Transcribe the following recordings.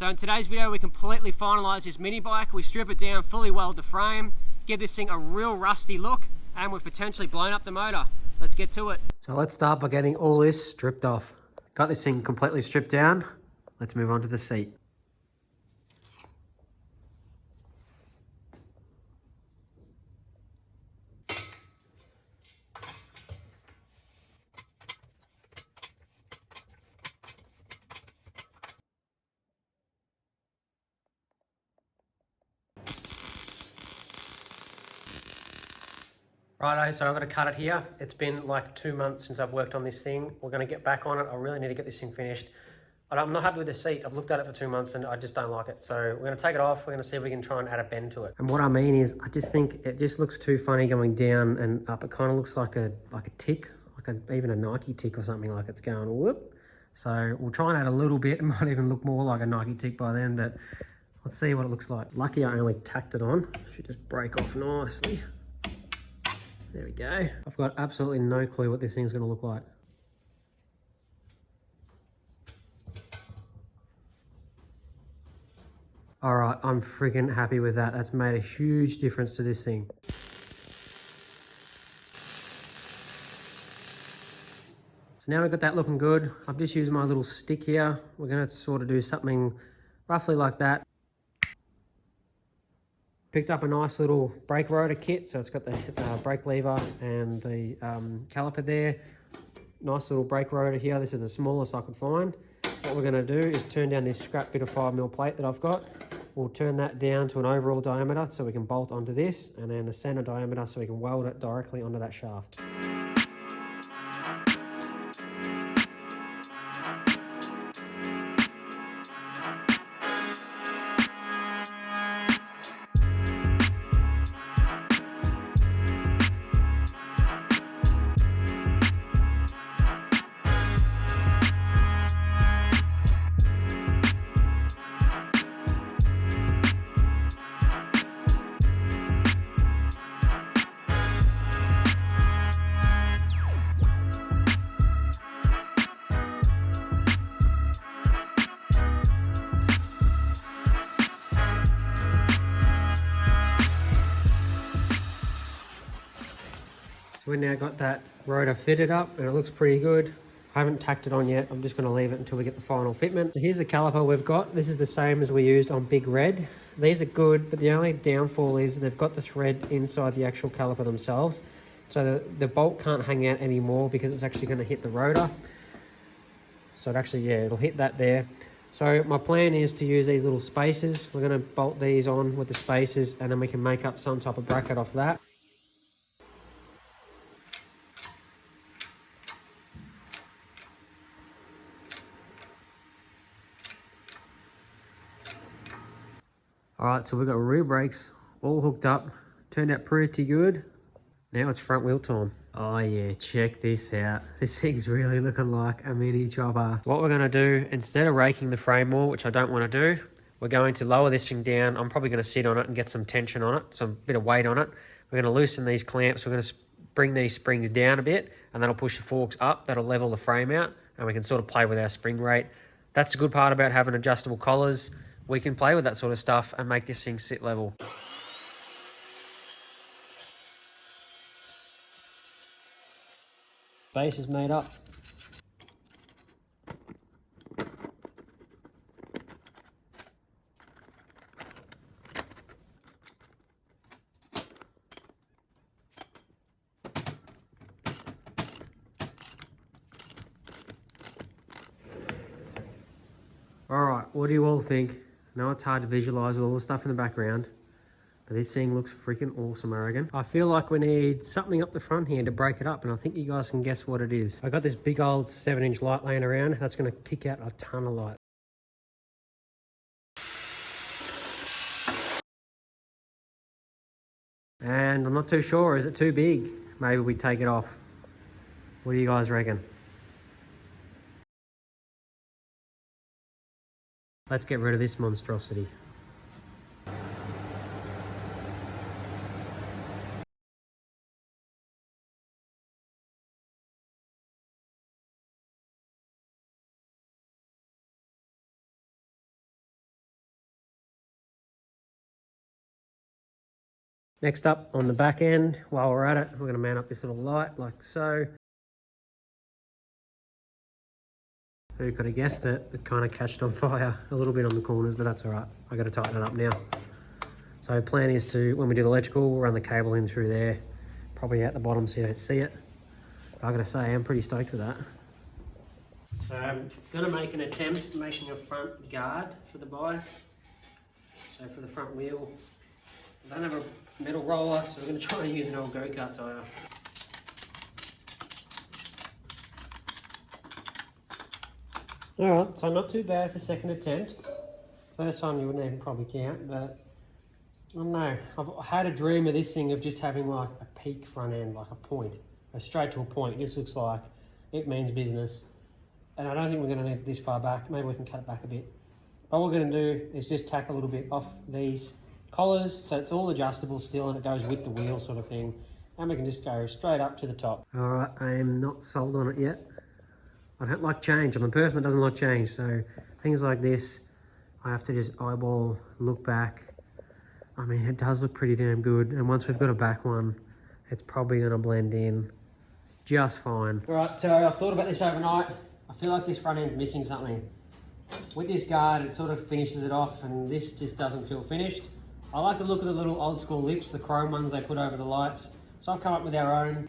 So in today's video, we completely finalise this mini bike. We strip it down, fully weld the frame, give this thing a real rusty look, and we've potentially blown up the motor. Let's get to it. So let's start by getting all this stripped off. Got this thing completely stripped down. Let's move on to the seat. Righto, so I'm going to cut it here. It's been like 2 months since I've worked on this thing. We're going to get back on it. I really need to get this thing finished. I'm not happy with the seat. I've looked at it for 2 months and I just don't like it. So we're going to take it off. We're going to see if we can try and add a bend to it. And what I mean is, I just think it just looks too funny going down and up. It kind of looks like a tick, even a Nike tick or something, like it's going whoop. So we'll try and add a little bit. It might even look more like a Nike tick by then, but let's see what it looks like. Lucky I only tacked it on. Should just break off nicely. There we go. I've got absolutely no clue what this thing's going to look like. All right, I'm freaking happy with that. That's made a huge difference to this thing. So now we've got that looking good. I've just used my little stick here. We're going to sort of do something roughly like that. Picked up a nice little brake rotor kit, so it's got the brake lever and the caliper there. Nice little brake rotor here. This is the smallest I could find. What we're going to do is turn down this scrap bit of 5mm plate that I've got. We'll turn that down to an overall diameter so we can bolt onto this, and then a center diameter so we can weld it directly onto that shaft. So we now got that rotor fitted up and it looks pretty good. I haven't tacked it on yet. I'm just going to leave it until we get the final fitment. So here's the caliper we've got. This is the same as we used on Big Red. These are good, but the only downfall is they've got the thread inside the actual caliper themselves. So the bolt can't hang out anymore because it's actually going to hit the rotor. So it actually, yeah, it'll hit that there. So my plan is to use these little spacers. We're going to bolt these on with the spacers and then we can make up some type of bracket off that. All right, so we've got rear brakes all hooked up. Turned out pretty good. Now it's front wheel time. Oh yeah, check this out. This thing's really looking like a mini chopper. What we're gonna do, instead of raking the frame more, which I don't wanna do, we're going to lower this thing down. I'm probably gonna sit on it and get some tension on it, some bit of weight on it. We're gonna loosen these clamps. We're gonna bring these springs down a bit, and that'll push the forks up. That'll level the frame out, and we can sort of play with our spring rate. That's the good part about having adjustable collars. We can play with that sort of stuff and make this thing sit level. Base is made up. All right, what do you all think? I know it's hard to visualize with all the stuff in the background, but this thing looks freaking awesome, I reckon. I feel like we need something up the front here to break it up, and I think you guys can guess what it is. I got this big old 7-inch light laying around. That's gonna kick out a ton of light. And I'm not too sure, is it too big? Maybe we take it off. What do you guys reckon? Let's get rid of this monstrosity. Next up on the back end, while we're at it, we're going to mount up this little light like so. Who could have guessed it? It kind of catched on fire a little bit on the corners, but that's all right. I got to tighten it up now. So plan is to, when we do the electrical, we'll run the cable in through there, probably out the bottom so you don't see it. But I got to say, I'm pretty stoked with that. So I'm going to make an attempt making a front guard for the bike. So for the front wheel, I don't have a metal roller, so we're going to try and use an old go-kart tyre. Alright, so not too bad for second attempt. First one you wouldn't even probably count, but I don't know. I've had a dream of this thing of just having like a peak front end, like a point, a straight to a point. This looks like it means business. And I don't think we're going to need this far back. Maybe we can cut it back a bit. But what we're going to do is just tack a little bit off these collars, so it's all adjustable still and it goes with the wheel sort of thing. And we can just go straight up to the top. Alright, I am not sold on it yet. I don't like change. I'm a person that doesn't like change, so things like this, I have to just eyeball, look back. I mean, it does look pretty damn good, and once we've got a back one, it's probably going to blend in just fine. Alright, so I've thought about this overnight. I feel like this front end's missing something. With this guard, it sort of finishes it off, and this just doesn't feel finished. I like the look of the little old school lips, the chrome ones they put over the lights, so I've come up with our own.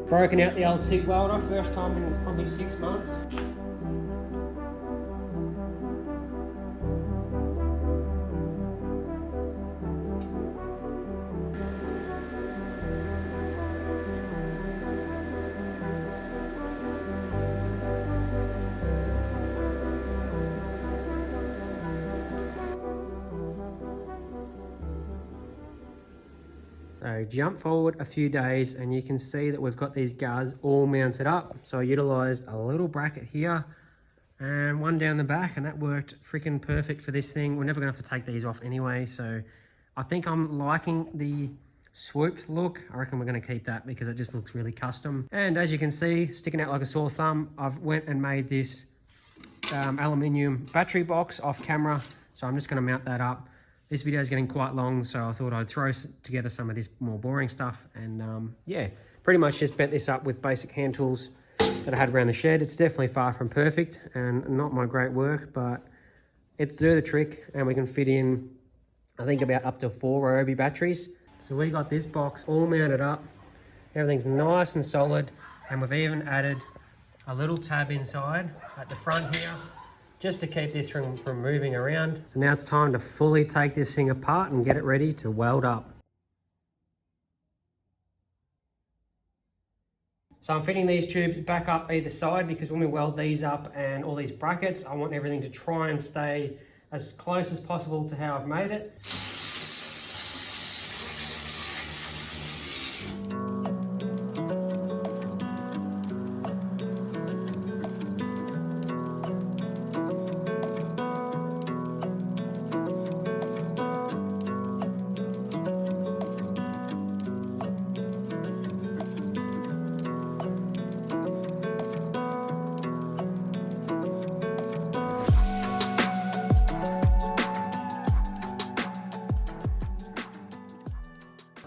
Broken out the old TIG welder, first time in probably 6 months. So jump forward a few days and you can see that we've got these guards all mounted up. So I utilised a little bracket here and one down the back, and that worked freaking perfect for this thing. We're never going to have to take these off anyway, so I think I'm liking the swooped look. I reckon we're going to keep that because it just looks really custom. And as you can see, sticking out like a sore thumb, I've went and made this aluminium battery box off camera, so I'm just going to mount that up. This video is getting quite long, so I thought I'd throw together some of this more boring stuff. And yeah, pretty much just bent this up with basic hand tools that I had around the shed. It's definitely far from perfect and not my great work, but it's do the trick, and we can fit in, I think, about up to 4 Ryobi batteries. So we got this box all mounted up. Everything's nice and solid, and we've even added a little tab inside at the front here, just to keep this from moving around. So now it's time to fully take this thing apart and get it ready to weld up. So I'm fitting these tubes back up either side because when we weld these up and all these brackets, I want everything to try and stay as close as possible to how I've made it.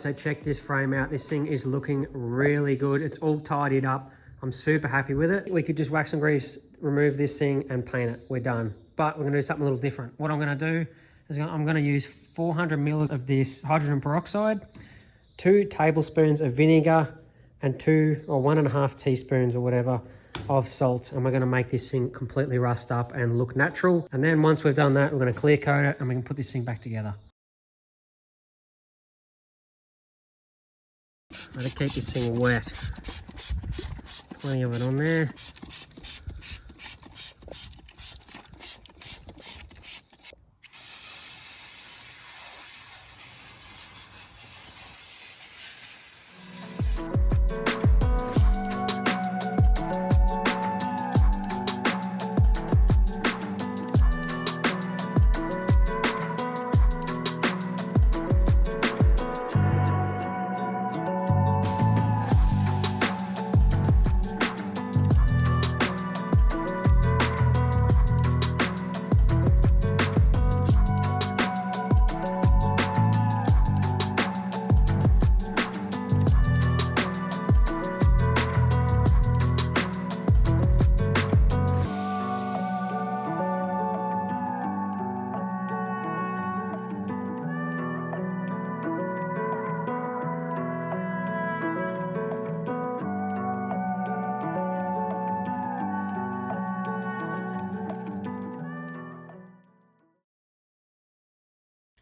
So check this frame out. This thing is looking really good. It's all tidied up. I'm super happy with it. We could just wax and grease, remove this thing and paint it. We're done. But we're gonna do something a little different. What I'm gonna do is I'm gonna use 400 ml of this hydrogen peroxide, 2 tablespoons of vinegar, and 2 or 1.5 teaspoons or whatever of salt. And we're gonna make this thing completely rust up and look natural. And then once we've done that, we're gonna clear coat it and we can put this thing back together. I'm going to keep this thing wet. Plenty of it on there.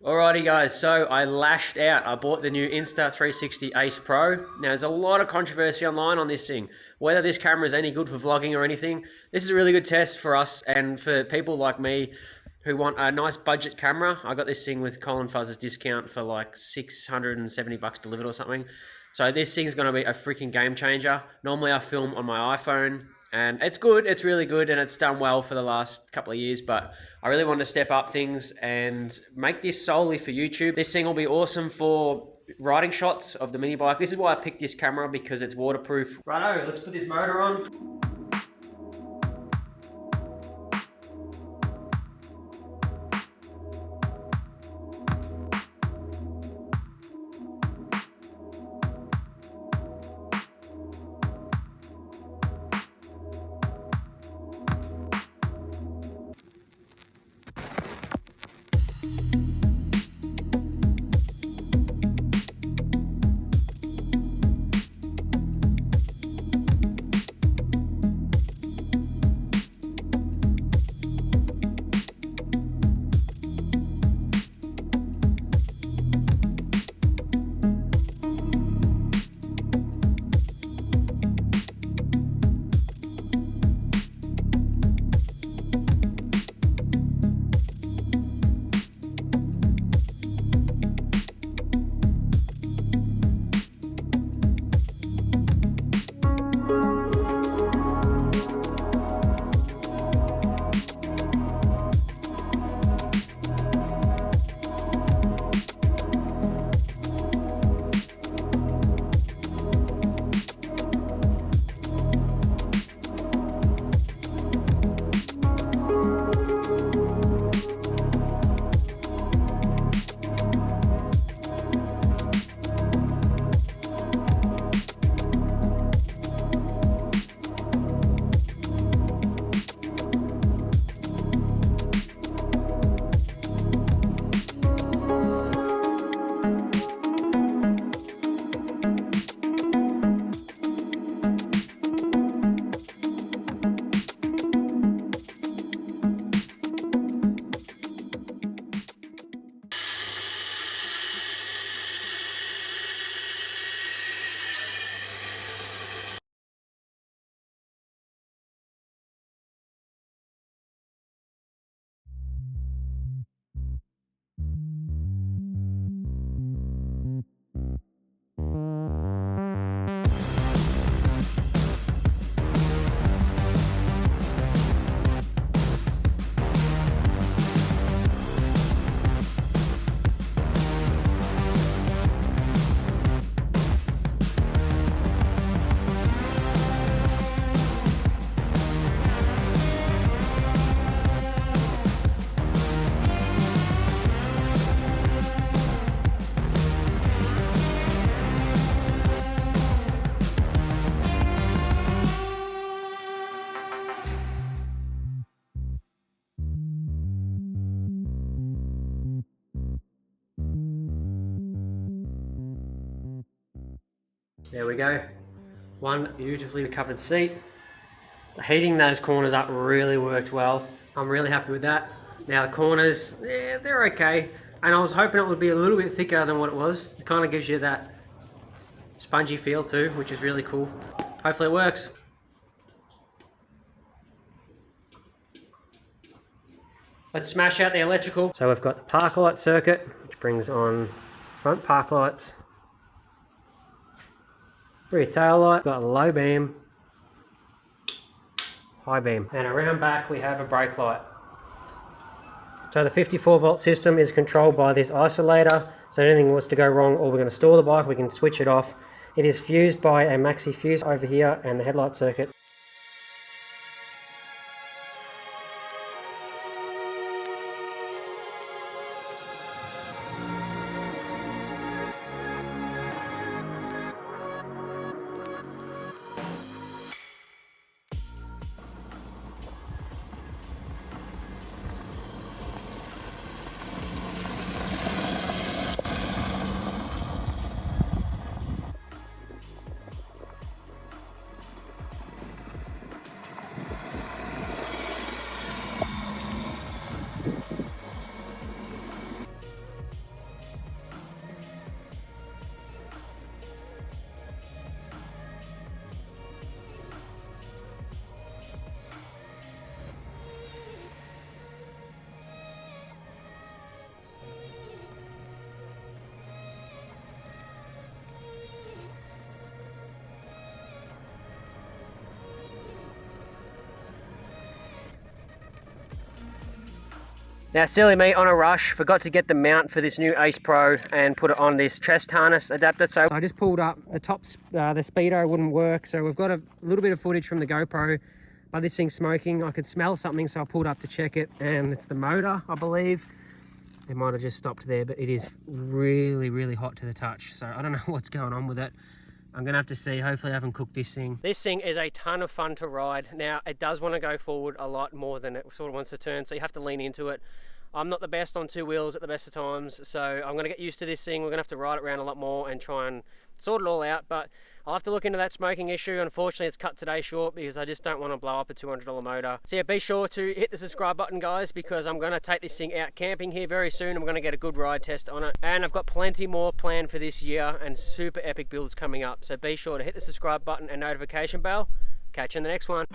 Alrighty guys, so I lashed out. I bought the new Insta360 Ace Pro. Now there's a lot of controversy online on this thing. Whether this camera is any good for vlogging or anything, this is a really good test for us and for people like me who want a nice budget camera. I got this thing with Colin Fuzz's discount for like 670 bucks delivered or something. So this thing's gonna be a freaking game changer. Normally I film on my iPhone and it's good, it's really good, and it's done well for the last couple of years, but I really wanted to step up things and make this solely for YouTube. This thing will be awesome for riding shots of the mini bike. This is why I picked this camera, because it's waterproof. Righto, let's put this motor on. There we go. One beautifully covered seat. Heating those corners up really worked well. I'm really happy with that. Now the corners, yeah, they're okay. And I was hoping it would be a little bit thicker than what it was. It kind of gives you that spongy feel too, which is really cool. Hopefully it works. Let's smash out the electrical. So we've got the park light circuit, which brings on front park lights. Rear tail light, got a low beam, high beam, and around back we have a brake light. So the 54 volt system is controlled by this isolator, so anything was to go wrong or we're going to store the bike, we can switch it off. It is fused by a maxi fuse over here and the headlight circuit. Now, silly me, on a rush, forgot to get the mount for this new Ace Pro and put it on this chest harness adapter. So I just pulled up the top, the speedo wouldn't work. So we've got a little bit of footage from the GoPro, but this thing's smoking. I could smell something, so I pulled up to check it, and it's the motor, I believe. It might have just stopped there, but it is really, really hot to the touch. So I don't know what's going on with it. I'm gonna have to see. Hopefully I haven't cooked this thing. This thing is a ton of fun to ride. Now, it does want to go forward a lot more than it sort of wants to turn, so you have to lean into it. I'm not the best on two wheels at the best of times, so I'm gonna get used to this thing. We're gonna have to ride it around a lot more and try and sort it all out, but I'll have to look into that smoking issue. Unfortunately, it's cut today short because I just don't want to blow up a $200 motor. So yeah, be sure to hit the subscribe button, guys, because I'm going to take this thing out camping here very soon. I'm going to get a good ride test on it. And I've got plenty more planned for this year and super epic builds coming up. So be sure to hit the subscribe button and notification bell. Catch you in the next one.